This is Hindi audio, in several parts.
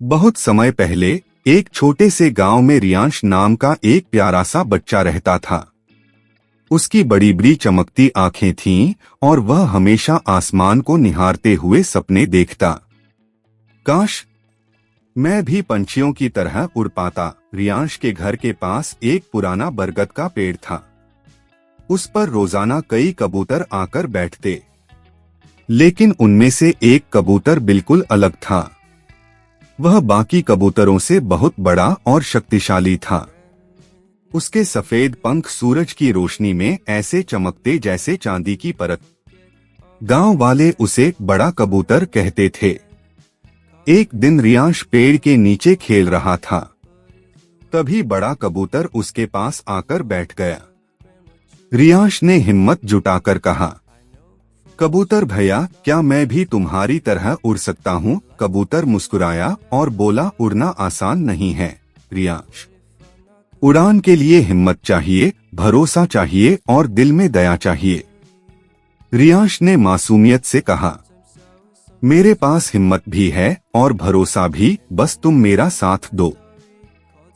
बहुत समय पहले एक छोटे से गांव में रियांश नाम का एक प्यारा सा बच्चा रहता था। उसकी बड़ी बड़ी चमकती आंखें थीं और वह हमेशा आसमान को निहारते हुए सपने देखता। काश मैं भी पंछियों की तरह उड़ पाता। रियांश के घर के पास एक पुराना बरगद का पेड़ था। उस पर रोजाना कई कबूतर आकर बैठते, लेकिन उनमें से एक कबूतर बिल्कुल अलग था। वह बाकी कबूतरों से बहुत बड़ा और शक्तिशाली था। उसके सफेद पंख सूरज की रोशनी में ऐसे चमकते जैसे चांदी की परत। गांव वाले उसे बड़ा कबूतर कहते थे। एक दिन रियांश पेड़ के नीचे खेल रहा था। तभी बड़ा कबूतर उसके पास आकर बैठ गया। रियांश ने हिम्मत जुटाकर कहा, कबूतर भैया, क्या मैं भी तुम्हारी तरह उड़ सकता हूँ? कबूतर मुस्कुराया और बोला, उड़ना आसान नहीं है रियांश। उड़ान के लिए हिम्मत चाहिए, भरोसा चाहिए और दिल में दया चाहिए। रियांश ने मासूमियत से कहा, मेरे पास हिम्मत भी है और भरोसा भी, बस तुम मेरा साथ दो।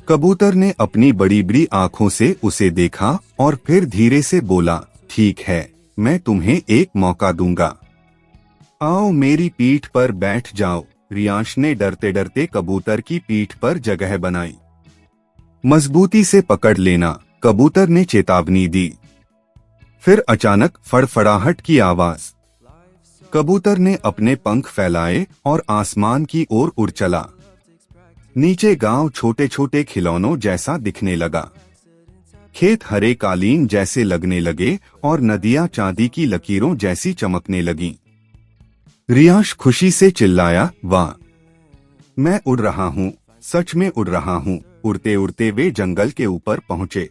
कबूतर ने अपनी बड़ी बड़ी आंखों से उसे देखा और फिर धीरे से बोला, ठीक है, मैं तुम्हें एक मौका दूंगा। आओ मेरी पीठ पर बैठ जाओ। रियांश ने डरते डरते कबूतर की पीठ पर जगह बनाई। मजबूती से पकड़ लेना, कबूतर ने चेतावनी दी। फिर अचानक फड़फड़ाहट की आवाज। कबूतर ने अपने पंख फैलाए और आसमान की ओर उड़ चला। नीचे गांव छोटे छोटे खिलौनों जैसा दिखने लगा। खेत हरे कालीन जैसे लगने लगे और नदियां चांदी की लकीरों जैसी चमकने लगीं। रियांश खुशी से चिल्लाया, वाह, मैं उड़ रहा हूँ, सच में उड़ रहा हूँ। उड़ते उड़ते वे जंगल के ऊपर पहुँचे।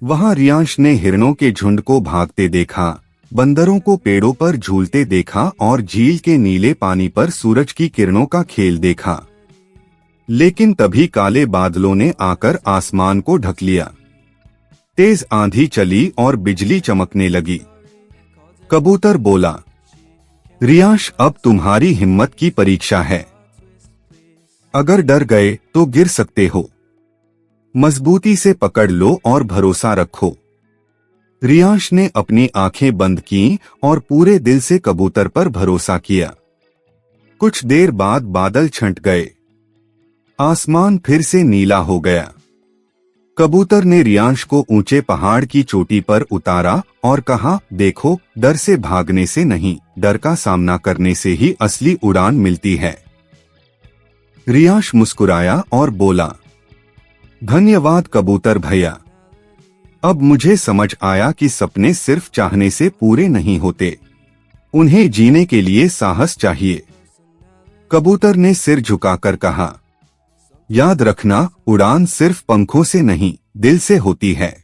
वहां रियांश ने हिरणों के झुंड को भागते देखा, बंदरों को पेड़ों पर झूलते देखा और झील के नीले पानी पर सूरज की किरणों का खेल देखा। लेकिन तभी काले बादलों ने आकर आसमान को ढक लिया। तेज आंधी चली और बिजली चमकने लगी। कबूतर बोला, रियांश, अब तुम्हारी हिम्मत की परीक्षा है। अगर डर गए तो गिर सकते हो। मजबूती से पकड़ लो और भरोसा रखो। रियांश ने अपनी आंखें बंद की और पूरे दिल से कबूतर पर भरोसा किया। कुछ देर बाद बादल छंट गए। आसमान फिर से नीला हो गया। कबूतर ने रियांश को ऊंचे पहाड़ की चोटी पर उतारा और कहा, देखो, डर से भागने से नहीं, डर का सामना करने से ही असली उड़ान मिलती है। रियांश मुस्कुराया और बोला, धन्यवाद कबूतर भैया। अब मुझे समझ आया कि सपने सिर्फ चाहने से पूरे नहीं होते, उन्हें जीने के लिए साहस चाहिए। कबूतर ने सिर झुकाकर कहा, याद रखना, उड़ान सिर्फ पंखों से नहीं, दिल से होती है।